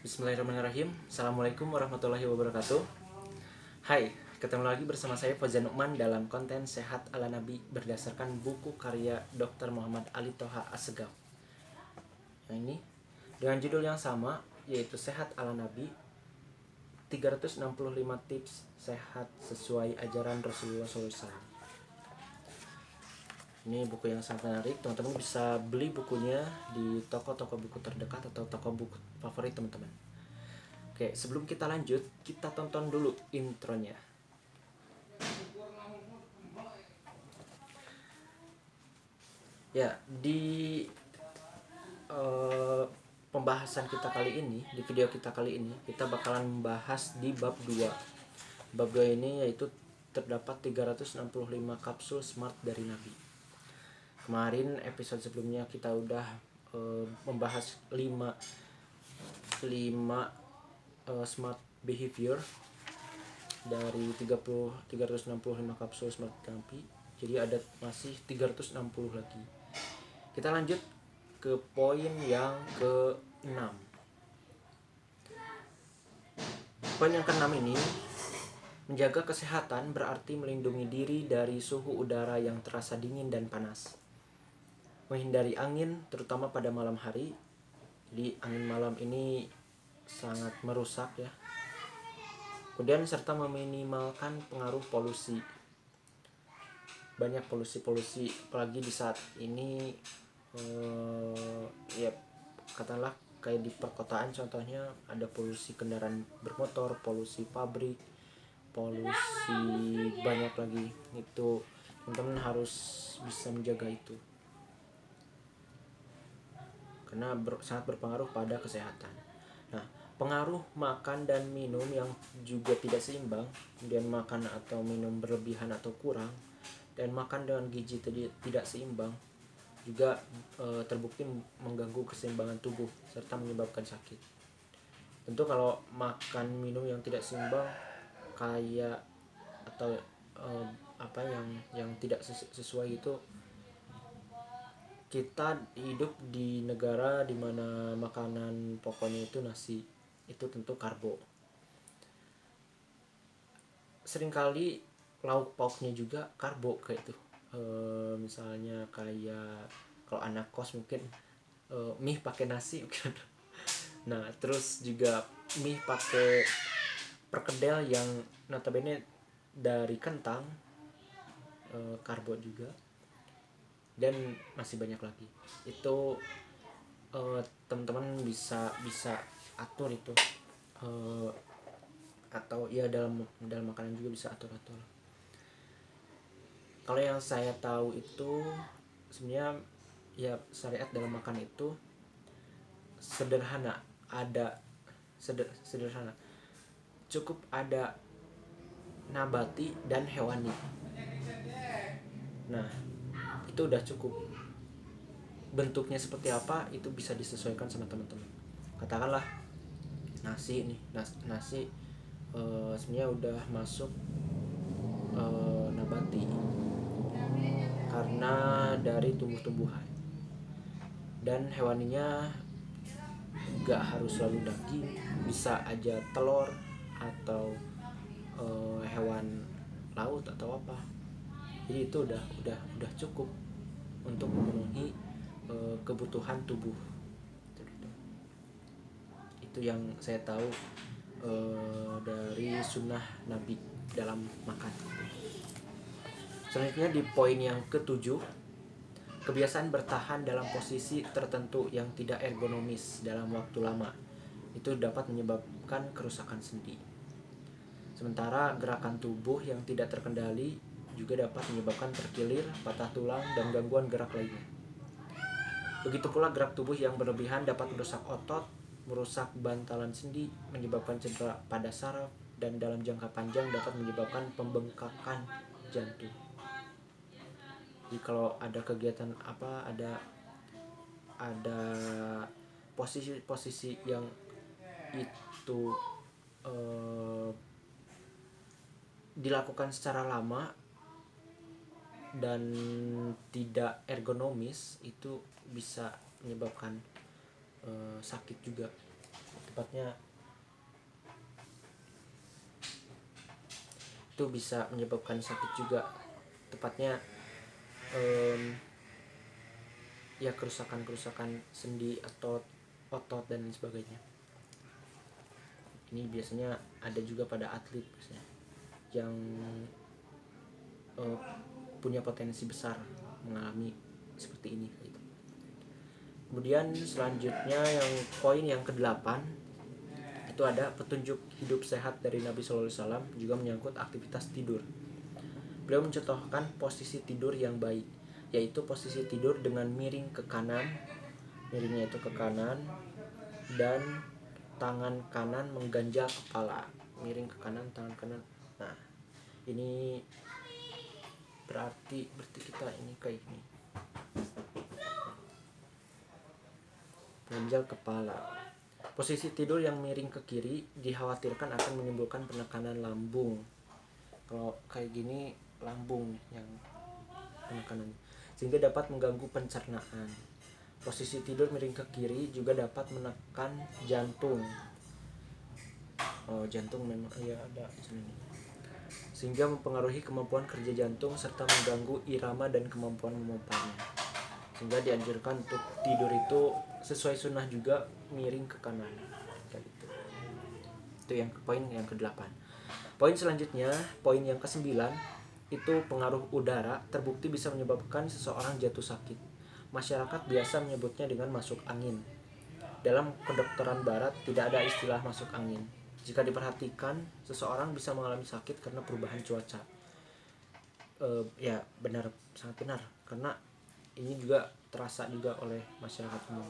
Bismillahirrahmanirrahim. Assalamualaikum warahmatullahi wabarakatuh. Hai, ketemu lagi bersama saya Fauzan Nukman dalam konten Sehat ala Nabi berdasarkan buku karya Dr. Muhammad Ali Toha Assegaf. Yang ini dengan judul yang sama, yaitu Sehat ala Nabi 365 tips sehat sesuai ajaran Rasulullah SAW. Ini buku yang sangat menarik. Teman-teman bisa beli bukunya di toko-toko buku terdekat atau toko buku favorit teman-teman. Oke, sebelum kita lanjut, kita tonton dulu intronya. Ya, di pembahasan kita kali ini, di video kita kali ini, kita bakalan membahas di bab 2. Bab 2 ini yaitu terdapat 365 kapsul smart dari Nabi. Kemarin episode sebelumnya kita udah membahas 5 smart behavior dari 365 kapsul smart Nabi. Jadi ada masih 360 lagi. Kita lanjut ke poin yang ke-6. Poin yang ke-6 ini, menjaga kesehatan berarti melindungi diri dari suhu udara yang terasa dingin dan panas. Menghindari angin, terutama pada malam hari. Jadi angin malam ini sangat merusak ya. Kemudian serta meminimalkan pengaruh polusi. Banyak polusi, apalagi di saat ini ya katakanlah kayak di perkotaan, contohnya ada polusi kendaraan bermotor, polusi pabrik, polusi banyak lagi. Itu teman-teman harus bisa menjaga itu karena sangat berpengaruh pada kesehatan. Nah, pengaruh makan dan minum yang juga tidak seimbang, kemudian makan atau minum berlebihan atau kurang, dan makan dengan gizi tidak seimbang juga terbukti mengganggu keseimbangan tubuh serta menyebabkan sakit. Tentu kalau makan minum yang tidak seimbang kayak atau apa yang tidak sesuai itu, kita hidup di negara di mana makanan pokoknya itu nasi, itu tentu karbo. Seringkali lauk pauknya juga karbo kayak itu. Misalnya kayak kalau anak kos mungkin mie pakai nasi mungkin. Nah, terus juga mie pakai perkedel yang notabene dari kentang, karbo juga. Dan masih banyak lagi. Itu teman-teman bisa atur itu, atau ya dalam makanan juga bisa atur. Kalau yang saya tahu itu sebenarnya ya syariat dalam makan itu sederhana, sederhana. Cukup ada nabati dan hewani. Nah, itu udah cukup. Bentuknya seperti apa itu bisa disesuaikan sama teman-teman. Katakanlah nasi nih, nasi sebenarnya udah masuk nabati karena dari tumbuh-tumbuhan, dan hewaninya gak harus selalu daging, bisa aja telur atau hewan laut atau apa. Jadi itu udah cukup untuk memenuhi kebutuhan tubuh. Itu yang saya tahu dari sunnah Nabi dalam makan. Selanjutnya di poin yang ke-7, kebiasaan bertahan dalam posisi tertentu yang tidak ergonomis dalam waktu lama itu dapat menyebabkan kerusakan sendi. Sementara gerakan tubuh yang tidak terkendali juga dapat menyebabkan terkilir, patah tulang, dan gangguan gerak lainnya. Begitu pula gerak tubuh yang berlebihan dapat merusak otot, merusak bantalan sendi, menyebabkan cedera pada saraf, dan dalam jangka panjang dapat menyebabkan pembengkakan jantung. Jadi kalau ada kegiatan apa, ada posisi yang itu dilakukan secara lama dan tidak ergonomis, itu bisa menyebabkan sakit juga. tepatnya itu bisa menyebabkan sakit juga, tepatnya ya kerusakan sendi atau otot dan lain sebagainya. Ini biasanya ada juga pada atlet biasanya yang punya potensi besar mengalami seperti ini gitu. Kemudian selanjutnya yang poin yang ke-8 itu ada petunjuk hidup sehat dari Nabi SAW juga menyangkut aktivitas tidur. Beliau mencontohkan posisi tidur yang baik, yaitu posisi tidur dengan miring ke kanan, miringnya itu ke kanan, dan tangan kanan mengganjal kepala, miring ke kanan, tangan kanan. Nah, ini berarti kita ini kayak gini, ganjal kepala. Posisi tidur yang miring ke kiri dikhawatirkan akan menimbulkan penekanan lambung. Kalau kayak gini lambung yang penekanan, sehingga dapat mengganggu pencernaan. Posisi tidur miring ke kiri juga dapat menekan jantung. Jantung memang ya ada di sini. Sehingga mempengaruhi kemampuan kerja jantung serta mengganggu irama dan kemampuan memompanya. Sehingga dianjurkan untuk tidur itu sesuai sunnah juga miring ke kanan kayak gitu. Itu yang poin yang ke-8. Poin selanjutnya, poin yang ke-9 itu pengaruh udara terbukti bisa menyebabkan seseorang jatuh sakit. Masyarakat biasa menyebutnya dengan masuk angin. Dalam kedokteran barat tidak ada istilah masuk angin. Jika diperhatikan, seseorang bisa mengalami sakit karena perubahan cuaca. Ya benar, sangat benar, karena ini juga terasa juga oleh masyarakat umum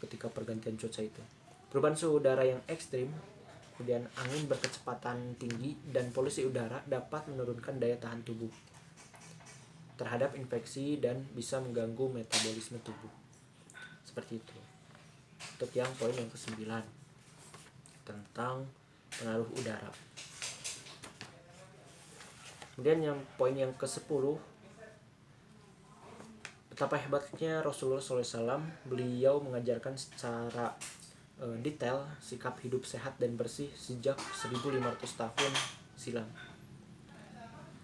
ketika pergantian cuaca itu. Perubahan suhu udara yang ekstrim, kemudian angin berkecepatan tinggi, dan polusi udara dapat menurunkan daya tahan tubuh terhadap infeksi dan bisa mengganggu metabolisme tubuh. Seperti itu. Untuk yang poin yang ke-9 tentang pengaruh udara. Kemudian yang poin yang ke-10, betapa hebatnya Rasulullah SAW. Beliau mengajarkan secara detail sikap hidup sehat dan bersih sejak 1500 tahun silam.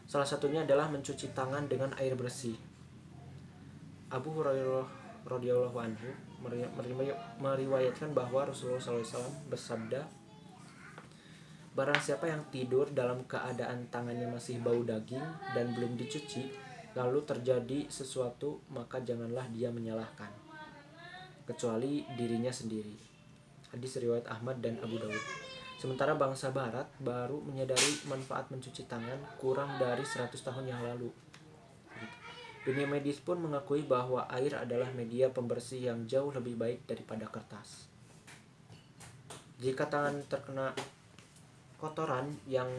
Salah satunya adalah mencuci tangan dengan air bersih. Abu Hurairah radhiyallahu anhu meriwayatkan bahwa Rasulullah SAW bersabda, barang siapa yang tidur dalam keadaan tangannya masih bau daging dan belum dicuci, lalu terjadi sesuatu, maka janganlah dia menyalahkan, kecuali dirinya sendiri. Hadis riwayat Ahmad dan Abu Dawud. Sementara bangsa barat baru menyadari manfaat mencuci tangan kurang dari 100 tahun yang lalu. Dunia medis pun mengakui bahwa air adalah media pembersih yang jauh lebih baik daripada kertas. Jika tangan terkena kotoran yang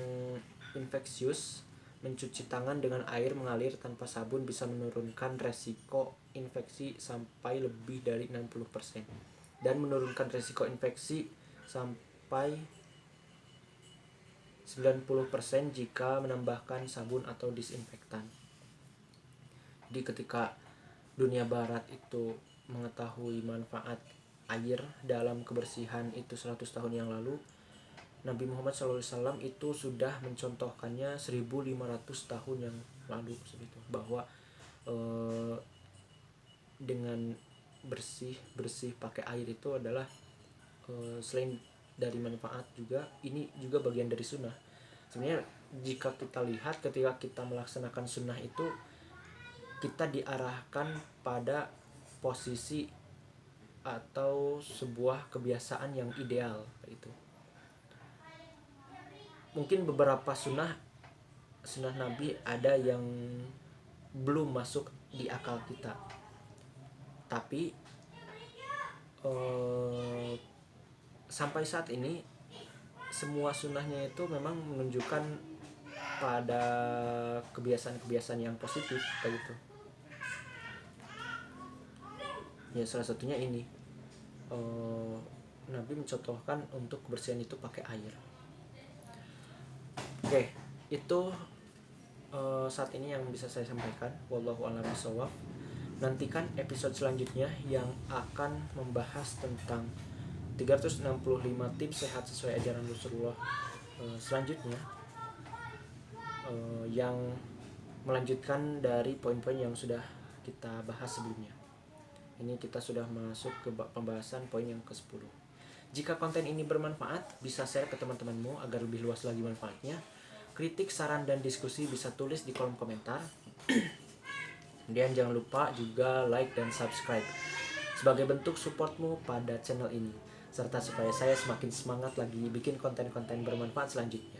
infeksius, mencuci tangan dengan air mengalir tanpa sabun bisa menurunkan resiko infeksi sampai lebih dari 60% dan menurunkan resiko infeksi sampai 90% jika menambahkan sabun atau disinfektan. Jadi ketika dunia barat itu mengetahui manfaat air dalam kebersihan itu 100 tahun yang lalu, Nabi Muhammad SAW itu sudah mencontohkannya 1500 tahun yang lalu seperti bahwa dengan bersih pakai air itu adalah selain dari manfaat juga, ini juga bagian dari sunnah. Sebenarnya jika kita lihat ketika kita melaksanakan sunnah itu, kita diarahkan pada posisi atau sebuah kebiasaan yang ideal itu. Mungkin beberapa sunnah Nabi ada yang belum masuk di akal kita, tapi sampai saat ini semua sunnahnya itu memang menunjukkan pada kebiasaan-kebiasaan yang positif kayak gitu. Ya salah satunya ini Nabi mencontohkan untuk kebersihan itu pakai air. Oke, itu saat ini yang bisa saya sampaikan. Wallahu a'lam bishawab. Nantikan episode selanjutnya yang akan membahas tentang 365 tips sehat sesuai ajaran Rasulullah selanjutnya, yang melanjutkan dari poin-poin yang sudah kita bahas sebelumnya. Ini kita sudah masuk ke pembahasan poin yang ke-10. Jika konten ini bermanfaat, bisa share ke teman-temanmu agar lebih luas lagi manfaatnya. Kritik, saran, dan diskusi bisa tulis di kolom komentar. Dan jangan lupa juga like dan subscribe sebagai bentuk supportmu pada channel ini, serta supaya saya semakin semangat lagi bikin konten-konten bermanfaat selanjutnya.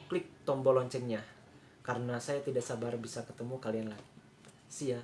Klik tombol loncengnya, karena saya tidak sabar bisa ketemu kalian lagi. See ya.